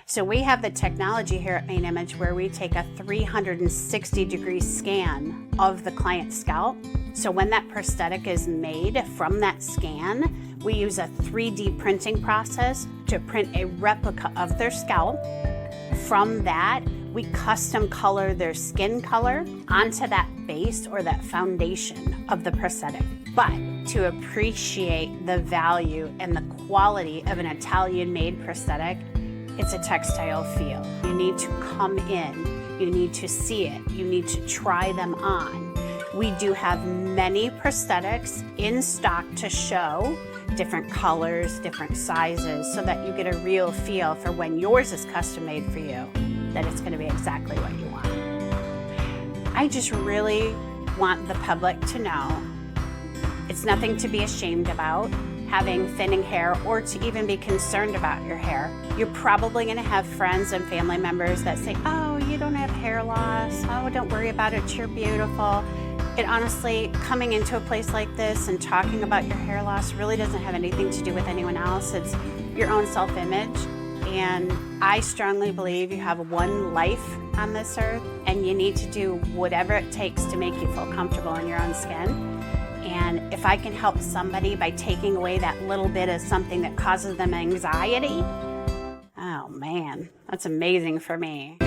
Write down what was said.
So we have the technology here at Main Image where we take a 360-degree scan of the client's scalp. So when that prosthetic is made from that scan, we use a 3D printing process to print a replica of their scalp. From that, we custom color their skin color onto that base or that foundation of the prosthetic. But to appreciate the value and the quality of an Italian-made prosthetic, it's a textile feel. You need to come in, you need to see it, you need to try them on. We do have many prosthetics in stock to show, different colors, different sizes, so that you get a real feel for when yours is custom made for you, that it's going to be exactly what you want. I just really want the public to know it's nothing to be ashamed about, having thinning hair, or to even be concerned about your hair. You're probably going to have friends and family members that say, oh, you don't have hair loss, oh, don't worry about it, you're beautiful. It honestly, coming into a place like this and talking about your hair loss really doesn't have anything to do with anyone else. It's your own self-image. And I strongly believe you have one life on this earth, and you need to do whatever it takes to make you feel comfortable in your own skin. And if I can help somebody by taking away that little bit of something that causes them anxiety, oh man, that's amazing for me.